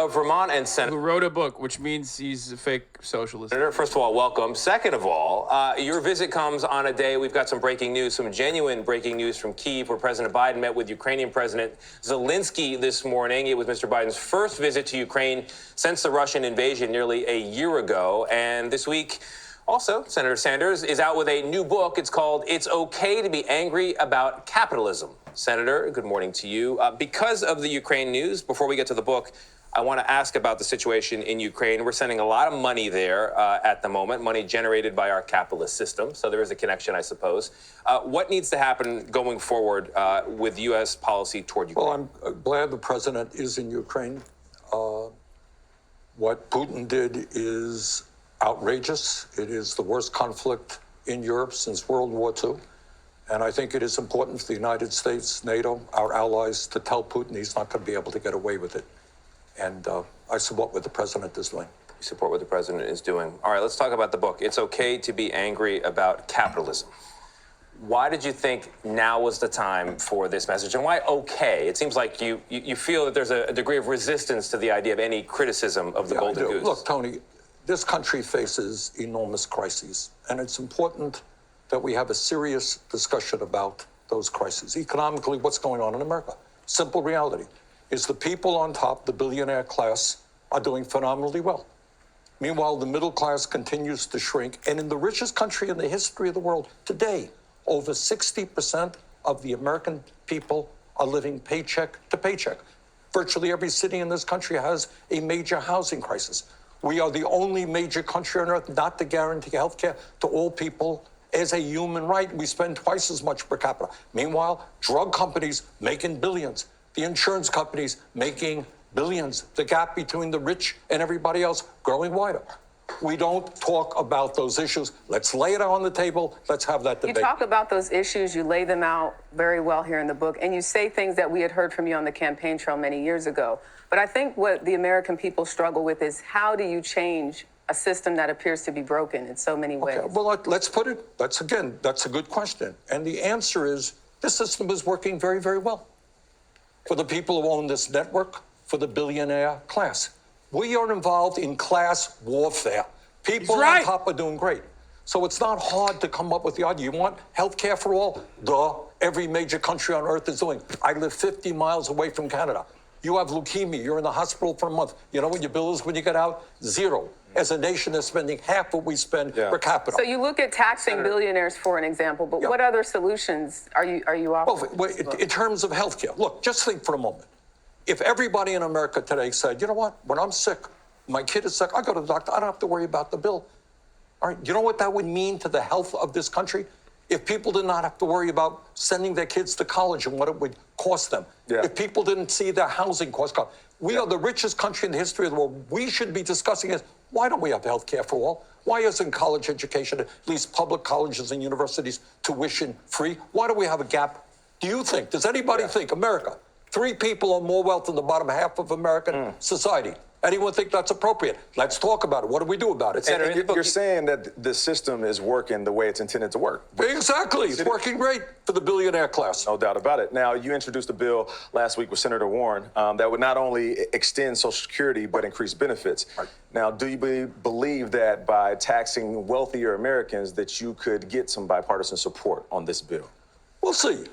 of Vermont and Senator. Who wrote a book, which means he's a fake socialist. Senator, first of all, welcome. Second of all, your visit comes on a day we've got some breaking news, some genuine breaking news from Kyiv, where President Biden met with Ukrainian President Zelensky this morning. It was Mr. Biden's first visit to Ukraine since the Russian invasion nearly a year ago. And this week, also, Senator Sanders is out with a new book. It's called It's Okay to Be Angry About Capitalism. Senator, good morning to you. Because of the Ukraine news, before we get to the book, I want to ask about the situation in Ukraine. We're sending a lot of money there at the moment, money generated by our capitalist system. So there is a connection, I suppose. What needs to happen going forward with U.S. policy toward Ukraine? Well, I'm glad the president is in Ukraine. What Putin did is outrageous. It is the worst conflict in Europe since World War II. And I think it is important for the United States, NATO, our allies, to tell Putin he's not going to be able to get away with it. And I support what the president is doing. You support what the president is doing. All right, let's talk about the book. It's Okay to Be Angry About Capitalism. Why did you think now was the time for this message? And why okay? It seems like you feel that there's a degree of resistance to the idea of any criticism of the golden goose. Look, Tony, this country faces enormous crises, and it's important that we have a serious discussion about those crises. Economically, what's going on in America? Simple reality is the people on top, the billionaire class, are doing phenomenally well. Meanwhile, the middle class continues to shrink. And in the richest country in the history of the world, today, over 60% of the American people are living paycheck to paycheck. Virtually every city in this country has a major housing crisis. We are the only major country on earth not to guarantee health care to all people as a human right. We spend twice as much per capita. Meanwhile, drug companies making billions, the insurance companies making billions, the gap between the rich and everybody else growing wider. We don't talk about those issues. Let's lay it on the table. Let's have that debate. You talk about those issues, you lay them out very well here in the book, and you say things that we had heard from you on the campaign trail many years ago. But I think what the American people struggle with is how do you change a system that appears to be broken in so many ways? Okay, well, let's put it, that's a good question. And the answer is this system is working very, very well for the people who own this network, for the billionaire class. We are involved in class warfare. People on top are doing great. So it's not hard to come up with the idea. You want health care for all? Duh. Every major country on earth is doing. I live 50 miles away from Canada. You have leukemia. You're in the hospital for a month. You know what your bill is when you get out? Zero. As a nation that's spending half what we spend per capita. So you look at taxing billionaires for an example, but what other solutions are you offering? Well, in terms of health care, look, just think for a moment. If everybody in America today said, you know what, when I'm sick, my kid is sick, I go to the doctor, I don't have to worry about the bill. All right, you know what that would mean to the health of this country? If people did not have to worry about sending their kids to college and what it would cost them. If people didn't see their housing costs. We are the richest country in the history of the world. We should be discussing is, why don't we have health care for all? Why isn't college education, at least public colleges and universities, tuition free? Why do we have a gap? Do you think, does anybody think, America, 3 people own more wealth than the bottom half of American society? Anyone think that's appropriate? Let's talk about it. What do we do about it? And you're saying that the system is working the way it's intended to work. Exactly. It's working great for the billionaire class. No doubt about it. Now, you introduced a bill last week with Senator Warren that would not only extend Social Security, but increase benefits. Right. Now, do you believe that by taxing wealthier Americans that you could get some bipartisan support on this bill? We'll see.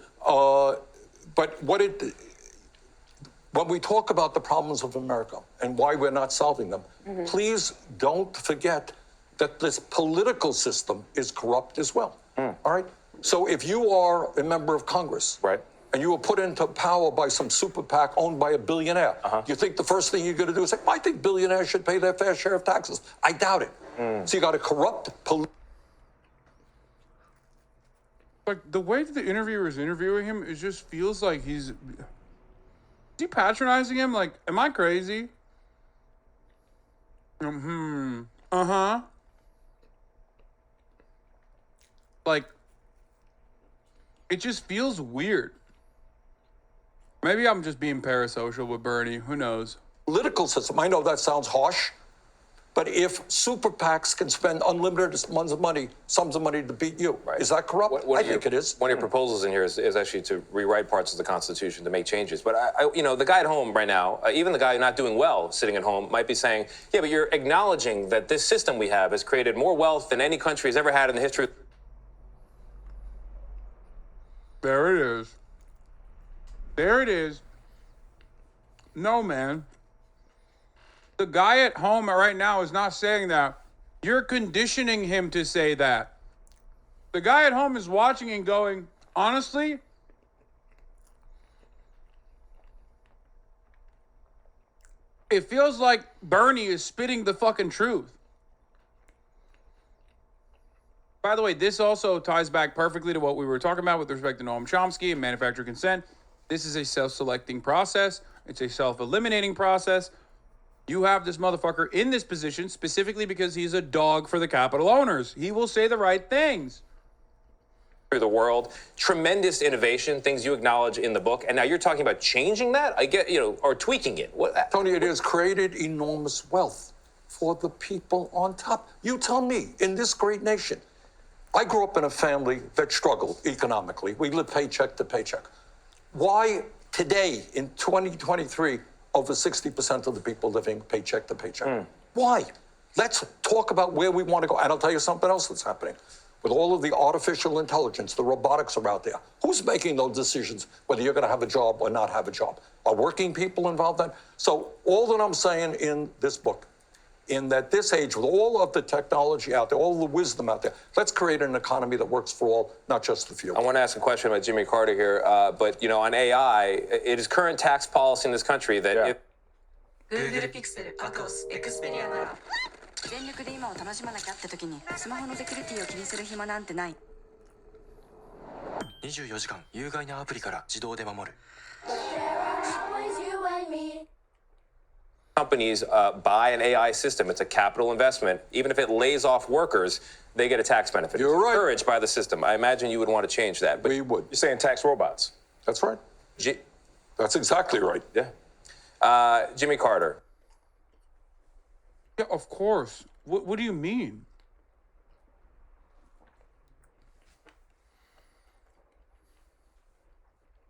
But when we talk about the problems of America and why we're not solving them, please don't forget that this political system is corrupt as well. All right? So if you are a member of Congress, and you were put into power by some super PAC owned by a billionaire, you think the first thing you're going to do is say, I think billionaires should pay their fair share of taxes. I doubt it. So you got a corrupt Like, the way that the interviewer is interviewing him, it just feels like Is he patronizing him? Like, am I crazy? Like, it just feels weird. Maybe I'm just being parasocial with Bernie. Who knows? Political system. I know that sounds harsh, But if super PACs can spend unlimited sums of money to beat you, is that corrupt? I think it is. One of your proposals in here is actually to rewrite parts of the Constitution to make changes. But the guy at home right now, even the guy not doing well sitting at home, might be saying, "Yeah, but you're acknowledging that this system we have has created more wealth than any country has ever had in the history." There it is. There it is. No, man. The guy at home right now is not saying that. You're conditioning him to say that. The guy at home is watching and going, honestly, it feels like Bernie is spitting the fucking truth. By the way, this also ties back perfectly to what we were talking about with respect to Noam Chomsky and manufactured consent. This is a self-selecting process. It's a self-eliminating process. You have this motherfucker in this position specifically because he's a dog for the capital owners. He will say the right things. Through the world, tremendous innovation, things you acknowledge in the book, and now you're talking about changing that. I get, or tweaking it. Tony, it has created enormous wealth for the people on top. You tell me, in this great nation, I grew up in a family that struggled economically. We lived paycheck to paycheck. Why today, in 2023, over 60% of the people living paycheck to paycheck? Why? Let's talk about where we want to go. And I'll tell you something else that's happening. With all of the artificial intelligence, the robotics are out there. Who's making those decisions, whether you're going to have a job or not have a job? Are working people involved in? So all that I'm saying in this book, in that this age, with all of the technology out there, all the wisdom out there, let's create an economy that works for all, not just the few. I want to ask a question about Jimmy Carter here, but on AI, it is current tax policy in this country that Google Pixel アトス Xperia なら全力で今を楽しまなきゃって時にスマホのセキュリティを気にする暇なんてない。24時間有害なアプリから自動で守る。companies buy an AI system. It's a capital investment. Even if it lays off workers, they get a tax benefit. You're it's right. encouraged by the system. I imagine you would want to change that. But We would. You're saying tax robots. That's right. G- That's exactly right. yeah. Jimmy Carter. Yeah, of course. What do you mean?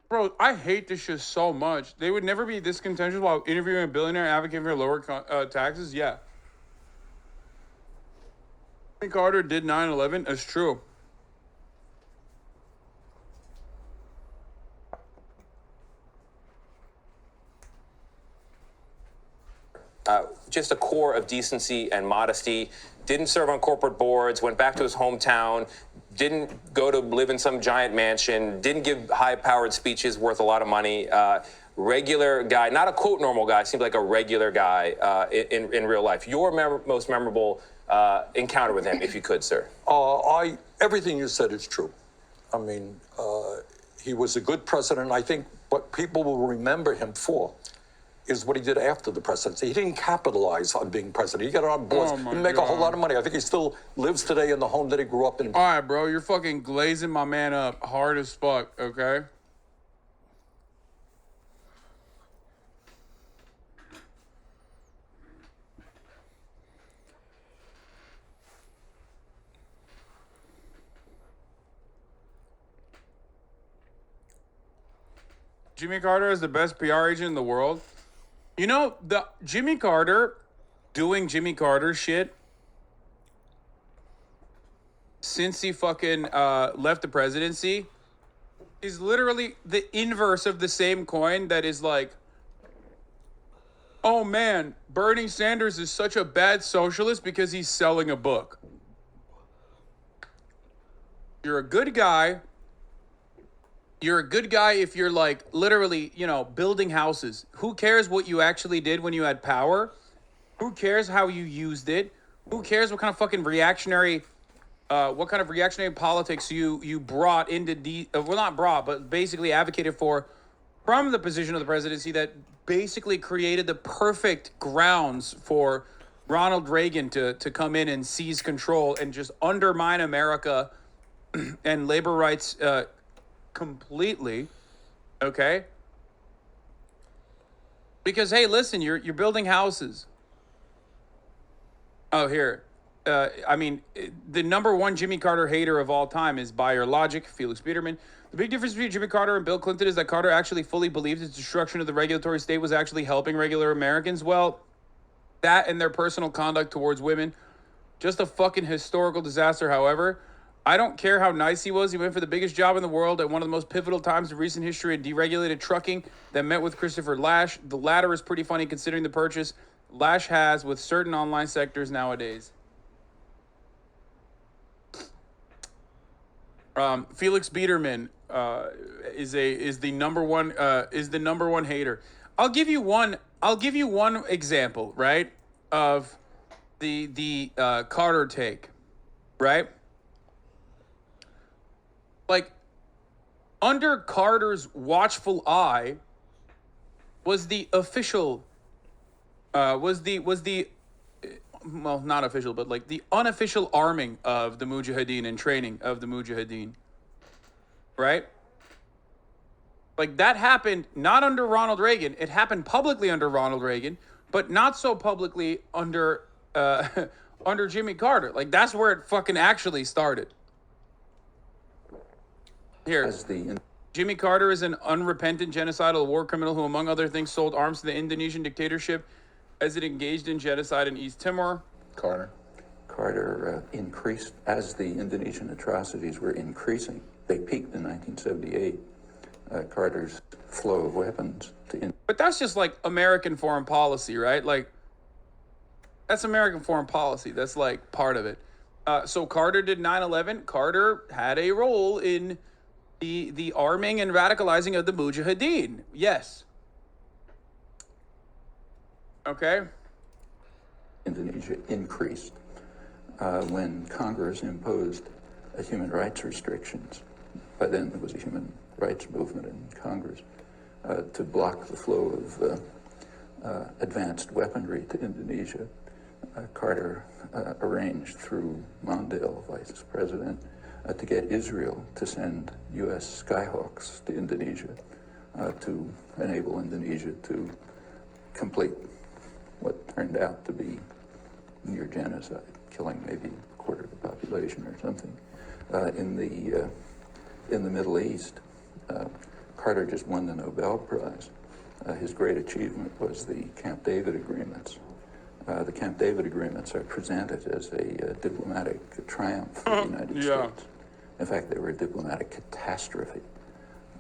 Bro, I hate this shit so much. They would never be this contentious while interviewing a billionaire advocating for lower taxes. Yeah. Jimmy Carter did 9/11. It's true. Just a core of decency and modesty. Didn't serve on corporate boards, went back to his hometown, didn't go to live in some giant mansion, didn't give high-powered speeches worth a lot of money. Regular guy, not a quote normal guy, seemed like a regular guy in real life. Your most memorable encounter with him, if you could, sir. Everything you said is true. I mean, he was a good president. I think what people will remember him for is what he did after the presidency. He didn't capitalize on being president. He got on boards. Oh He my didn't make a whole God. lot of money. I think he still lives today in the home that he grew up in. All right, bro, you're fucking glazing my man up hard as fuck, okay? Jimmy Carter is the best PR agent in the world. You know, the Jimmy Carter doing Jimmy Carter shit since he fucking left the presidency is literally the inverse of the same coin that is like, oh man, Bernie Sanders is such a bad socialist because he's selling a book. You're a good guy. You're a good guy if you're like literally, building houses. Who cares what you actually did when you had power? Who cares how you used it? Who cares what kind of fucking reactionary politics you brought into well, not brought, but basically advocated for from the position of the presidency that basically created the perfect grounds for Ronald Reagan to come in and seize control and just undermine America and labor rights completely, okay? Because hey, listen, you're building houses. Oh, here. I mean, the number one Jimmy Carter hater of all time is, by your logic, Felix Biederman. The big difference between Jimmy Carter and Bill Clinton is that Carter actually fully believed his destruction of the regulatory state was actually helping regular Americans. Well, that and their personal conduct towards women, just a fucking historical disaster. However, I don't care how nice he was. He went for the biggest job in the world at one of the most pivotal times of recent history in deregulated trucking that met with Christopher Lasch. The latter is pretty funny considering the purchase Lasch has with certain online sectors nowadays. Felix Biederman is the number one hater. I'll give you one example, right, of the Carter take, right? Like, under Carter's watchful eye was the official well, not official, but like the unofficial arming of the Mujahideen and training of the Mujahideen, right? Like, that happened not under Ronald Reagan. It happened publicly under Ronald Reagan, but not so publicly under under Jimmy Carter. Like, that's where it fucking actually started. Here, Jimmy Carter is an unrepentant genocidal war criminal who, among other things, sold arms to the Indonesian dictatorship as it engaged in genocide in East Timor. Carter increased as the Indonesian atrocities were increasing. They peaked in 1978. Carter's flow of weapons to... But that's just like American foreign policy, right? Like, that's American foreign policy. That's like part of it. So Carter did 9/11. Carter had a role in the arming and radicalizing of the Mujahideen. Yes. Okay. Indonesia increased when Congress imposed human rights restrictions. By then, there was a human rights movement in Congress to block the flow of advanced weaponry to Indonesia. Carter arranged through Mondale, vice president, to get Israel to send U.S. Skyhawks to Indonesia to enable Indonesia to complete what turned out to be near genocide, killing maybe a quarter of the population or something. In the Middle East, Carter just won the Nobel Prize. His great achievement was the Camp David agreements. The Camp David agreements are presented as a diplomatic triumph for the United States. In fact, they were a diplomatic catastrophe.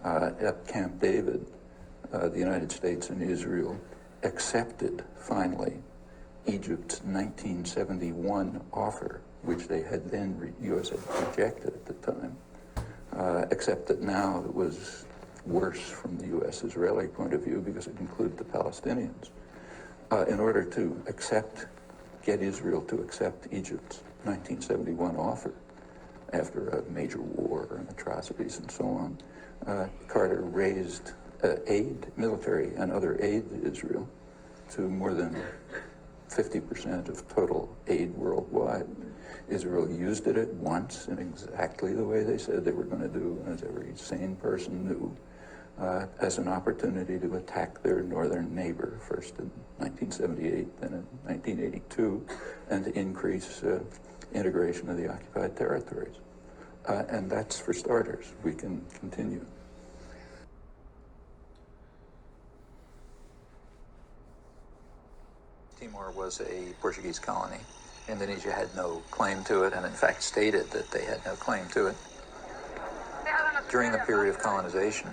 At Camp David, the United States and Israel accepted, finally, Egypt's 1971 offer, which they had then, U.S. had rejected at the time, except that now it was worse from the U.S.-Israeli point of view because it included the Palestinians. In order to get Israel to accept Egypt's 1971 offer, after a major war and atrocities and so on, Carter raised aid, military and other aid to Israel to more than 50% of total aid worldwide. Israel used it once in exactly the way they said they were going to do, as every sane person knew, as an opportunity to attack their northern neighbor, first in 1978, then in 1982, and to increase integration of the occupied territories. And that's for starters. We can continue. Timor was a Portuguese colony. Indonesia had no claim to it, and in fact stated that they had no claim to it. During the period of colonization,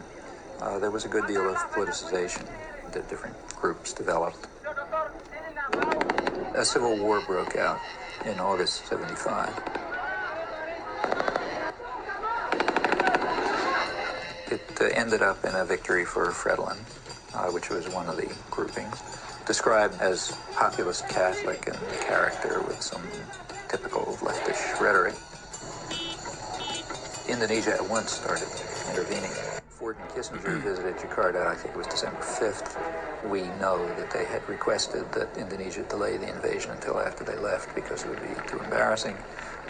there was a good deal of politicization that different groups developed. A civil war broke out in August '75. It ended up in a victory for Fredlin, which was one of the groupings, described as populist Catholic in character with some typical leftish rhetoric. Indonesia at once started intervening. Ford and Kissinger visited Jakarta, I think it was December 5th. We know that they had requested that Indonesia delay the invasion until after they left because it would be too embarrassing.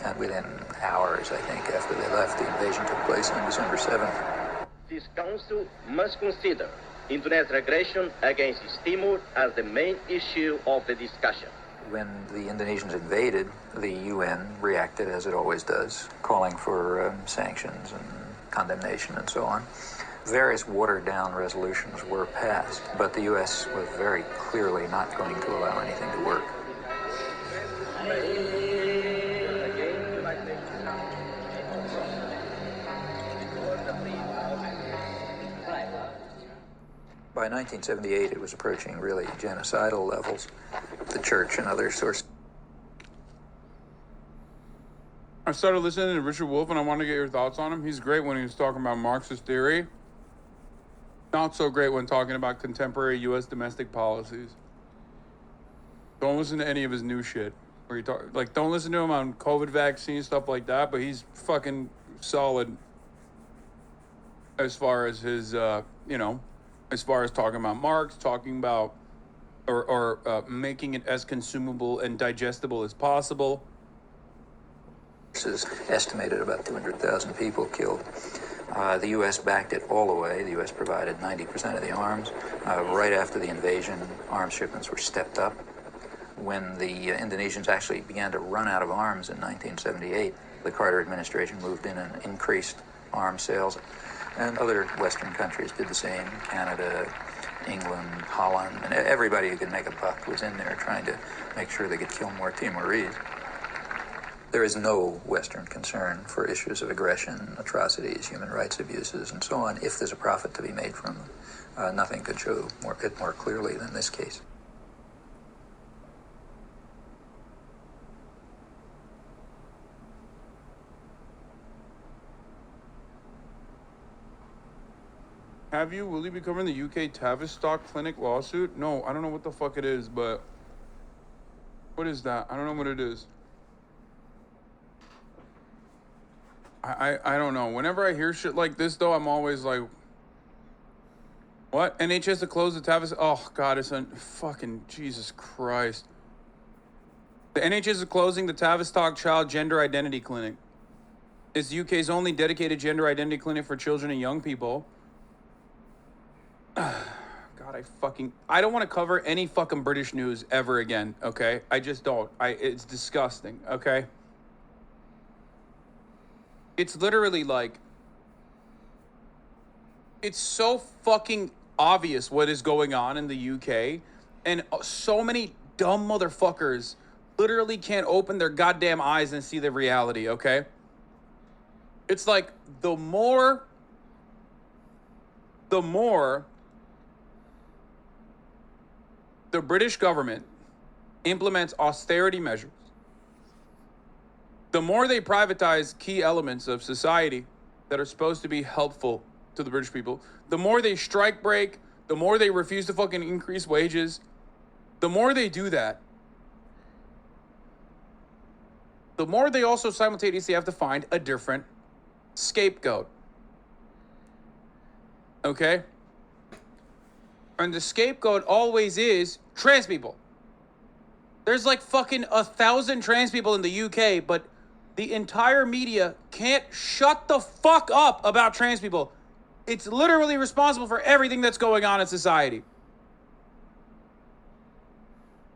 And within hours, I think, after they left, the invasion took place on December 7th. This council must consider Indonesia's aggression against East Timor as the main issue of the discussion. When the Indonesians invaded, the UN reacted as it always does, calling for sanctions and condemnation and so on. Various watered-down resolutions were passed, but the U.S. was very clearly not going to allow anything to work. By 1978, it was approaching really genocidal levels. The church and other sources. I started listening to Richard Wolff, and I want to get your thoughts on him. He's great when he was talking about Marxist theory. Not so great when talking about contemporary U.S. domestic policies. Don't listen to any of his new shit. Where he don't listen to him on COVID vaccine, stuff like that, but he's fucking solid as far as his, as far as talking about Marx, talking about or making it as consumable and digestible as possible. This is estimated about 200,000 people killed. The U.S. backed it all the way. The U.S. provided 90% of the arms. Right after the invasion, arms shipments were stepped up. When the Indonesians actually began to run out of arms in 1978, the Carter administration moved in and increased arms sales. And other Western countries did the same. Canada, England, Holland, and everybody who could make a buck was in there trying to make sure they could kill more Timorese. There is no Western concern for issues of aggression, atrocities, human rights abuses, and so on, if there's a profit to be made from them. Nothing could show it more clearly than this case. Will you be covering the UK Tavistock Clinic lawsuit? No, I don't know what the fuck it is, but what is that? I don't know what it is. I don't know. Whenever I hear shit like this, though, I'm always like, what? NHS to close the Tavistock? Oh, God, it's fucking Jesus Christ. The NHS is closing the Tavistock Child Gender Identity Clinic. It's the UK's only dedicated gender identity clinic for children and young people. God, I don't want to cover any fucking British news ever again, okay? I just don't. It's disgusting, okay? It's literally like, it's so fucking obvious what is going on in the UK, and so many dumb motherfuckers literally can't open their goddamn eyes and see the reality, okay? It's like, the more the British government implements austerity measures, the more they privatize key elements of society that are supposed to be helpful to the British people, the more they strike break, the more they refuse to fucking increase wages, the more they do that, the more they also simultaneously have to find a different scapegoat. Okay? And the scapegoat always is trans people. There's like fucking 1,000 trans people in the UK, but the entire media can't shut the fuck up about trans people. It's literally responsible for everything that's going on in society.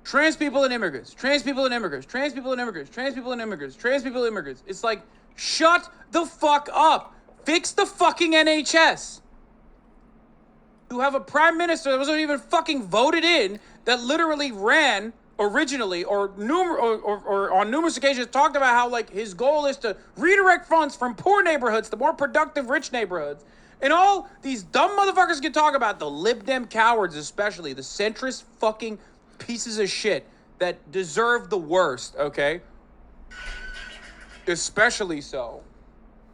Trans people and immigrants, trans people and immigrants, trans people and immigrants, trans people and immigrants, trans people and immigrants. It's like, shut the fuck up. Fix the fucking NHS. You have a prime minister that wasn't even fucking voted in, that literally ran originally or on numerous occasions talked about how like his goal is to redirect funds from poor neighborhoods to more productive rich neighborhoods. And all these dumb motherfuckers can talk about, the Lib Dem cowards especially, the centrist fucking pieces of shit that deserve the worst, okay? Especially so.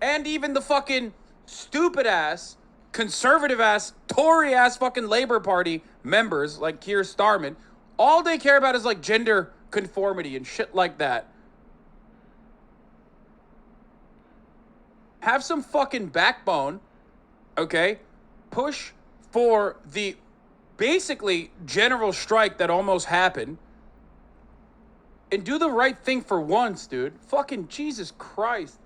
And even the fucking stupid ass, conservative ass, Tory ass fucking Labour Party members like Keir Starmer, all they care about is like gender conformity and shit like that. Have some fucking backbone, okay? Push for the basically general strike that almost happened. And do the right thing for once, dude. Fucking Jesus Christ.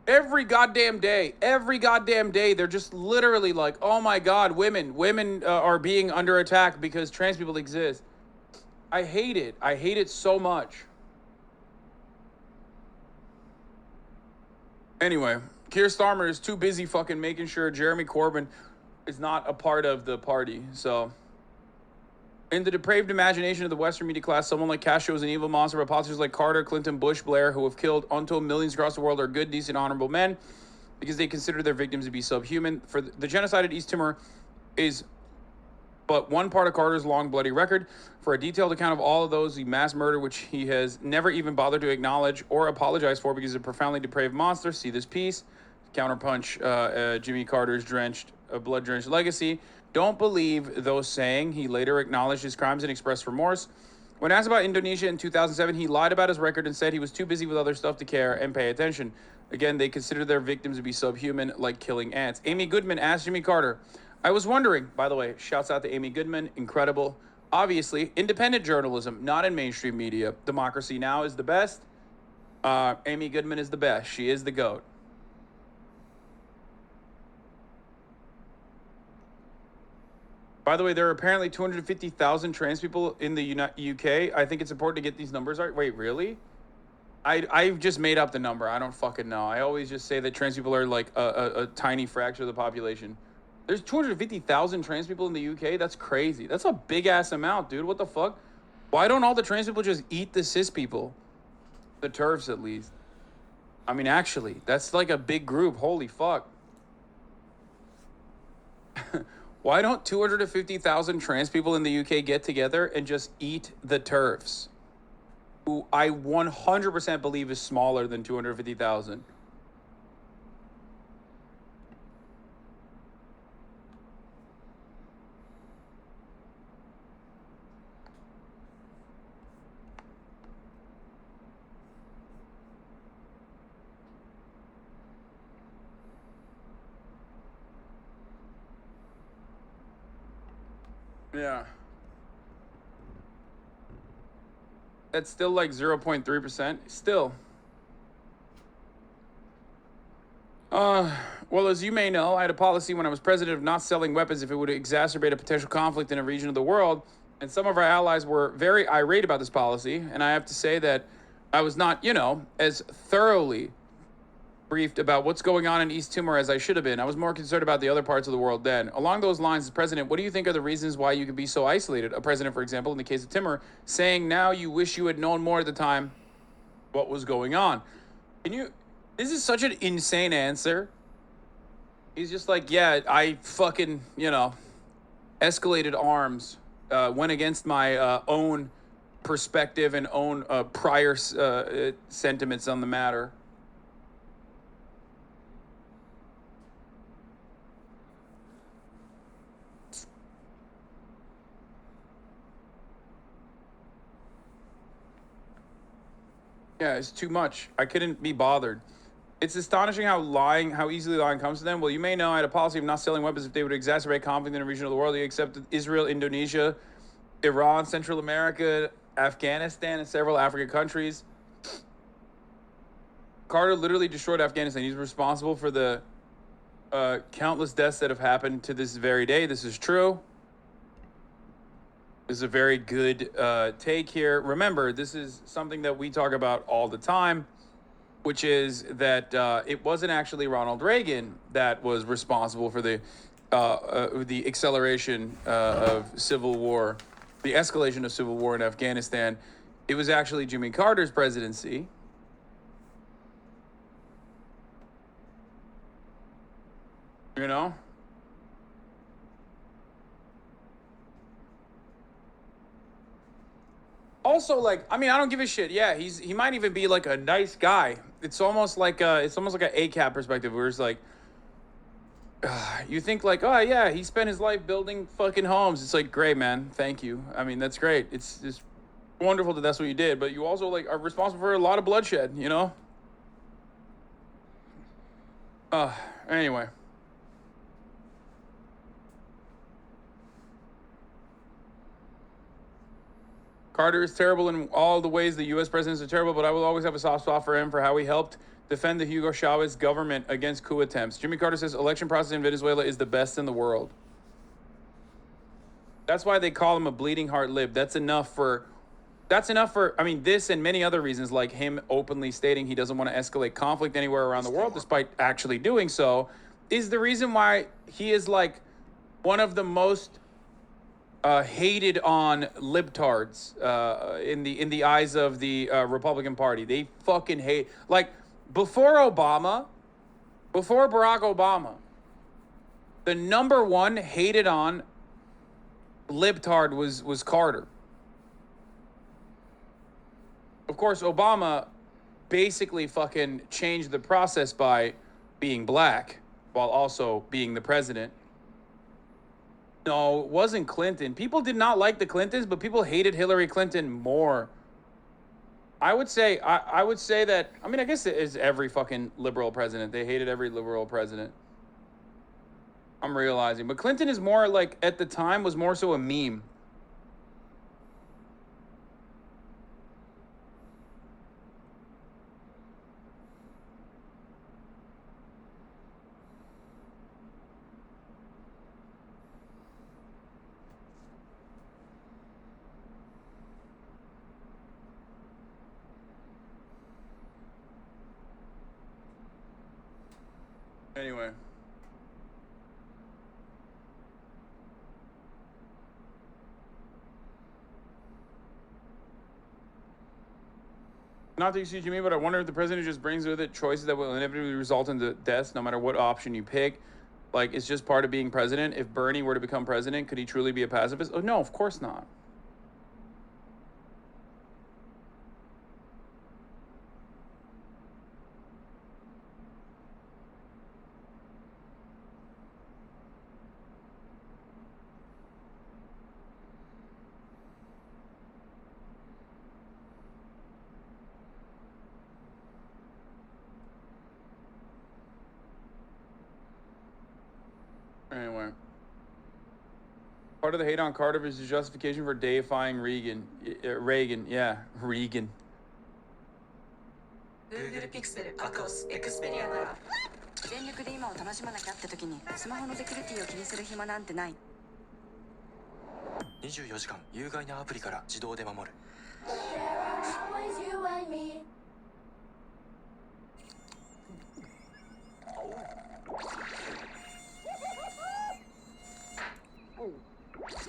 Every goddamn day, they're just literally like, oh my God, women are being under attack because trans people exist. I hate it. I hate it so much. Anyway, Keir Starmer is too busy fucking making sure Jeremy Corbyn is not a part of the party. So, in the depraved imagination of the Western media class, someone like Castro is an evil monster, but politicians like Carter, Clinton, Bush, Blair, who have killed untold millions across the world, are good, decent, honorable men because they consider their victims to be subhuman. For the genocide at East Timor is but one part of Carter's long, bloody record. For a detailed account of all of those, the mass murder, which he has never even bothered to acknowledge or apologize for because he's a profoundly depraved monster, see this piece. Counterpunch, Jimmy Carter's blood-drenched legacy. Don't believe those saying. He later acknowledged his crimes and expressed remorse. When asked about Indonesia in 2007, he lied about his record and said he was too busy with other stuff to care and pay attention. Again, they consider their victims to be subhuman, like killing ants. Amy Goodman asked Jimmy Carter, I was wondering, by the way, shouts out to Amy Goodman, incredible. Obviously, independent journalism, not in mainstream media. Democracy Now! Is the best. Amy Goodman is the best. She is the GOAT. By the way, there are apparently 250,000 trans people in the UK. I think it's important to get these numbers right. Wait, really? I've just made up the number. I don't fucking know. I always just say that trans people are like a tiny fraction of the population. There's 250,000 trans people in the UK? That's crazy. That's a big-ass amount, dude. What the fuck? Why don't all the trans people just eat the cis people? The TERFs, at least. I mean, actually, that's like a big group. Holy fuck. Why don't 250,000 trans people in the UK get together and just eat the TERFs? Who I 100% believe is smaller than 250,000. Yeah. That's still like 0.3%. Still. Well, as you may know, I had a policy when I was president of not selling weapons if it would exacerbate a potential conflict in a region of the world. And some of our allies were very irate about this policy. And I have to say that I was not, as thoroughly briefed about what's going on in East Timor as I should have been. I was more concerned about the other parts of the world then. Along those lines, as president, what do you think are the reasons why you could be so isolated? A president, for example, in the case of Timor, saying now you wish you had known more at the time what was going on. This is such an insane answer. He's just like, yeah, I fucking, escalated arms, went against my own perspective and own prior sentiments on the matter. Yeah, it's too much. I couldn't be bothered. It's astonishing how easily lying comes to them. Well, you may know I had a policy of not selling weapons if they would exacerbate conflict in a region of the world. They accepted Israel, Indonesia, Iran, Central America, Afghanistan, and several African countries. Carter literally destroyed Afghanistan. He's responsible for the countless deaths that have happened to this very day. This is true. This is a very good take here. Remember, this is something that we talk about all the time, which is that it wasn't actually Ronald Reagan that was responsible for the acceleration of civil war, the escalation of civil war in Afghanistan. It was actually Jimmy Carter's presidency. Also, I don't give a shit. Yeah, he might even be like a nice guy. It's almost like an ACAB perspective, where it's like, you think like, oh yeah, he spent his life building fucking homes. It's like, great, man, thank you. I mean, that's great. It's just wonderful that that's what you did. But you also are responsible for a lot of bloodshed. Anyway. Carter is terrible in all the ways the U.S. presidents are terrible, but I will always have a soft spot for him for how he helped defend the Hugo Chavez government against coup attempts. Jimmy Carter says election process in Venezuela is the best in the world. That's why they call him a bleeding heart lib. That's enough for that's enough for, I mean, this and many other reasons, like him openly stating he doesn't want to escalate conflict anywhere around the world, despite actually doing so, is the reason why he is like one of the most hated on libtards in the eyes of the Republican Party. They fucking hate, like, before Barack Obama, the number one hated on libtard was Carter. Of course, Obama basically fucking changed the process by being black while also being the president. No, it wasn't Clinton. People did not like the Clintons, but people hated Hillary Clinton more. I would say that, I mean, I guess it is every fucking liberal president. They hated every liberal president. I'm realizing. But Clinton is more like, at the time, was more so a meme. Anyway. Not to excuse me, but I wonder if the president just brings with it choices that will inevitably result in the deaths, no matter what option you pick. Like, it's just part of being president. If Bernie were to become president, could he truly be a pacifist? Oh, no, of course not. Anyway. Part of the hate on Carter is the justification for deifying Reagan. Reagan, yeah, Reagan. Google Pixel アコース Xperia なら全力で今を楽しまなきゃって時にスマホのセキュリティを気にする暇なんてない。24時間有害なアプリから自動で守る。There are always you and me.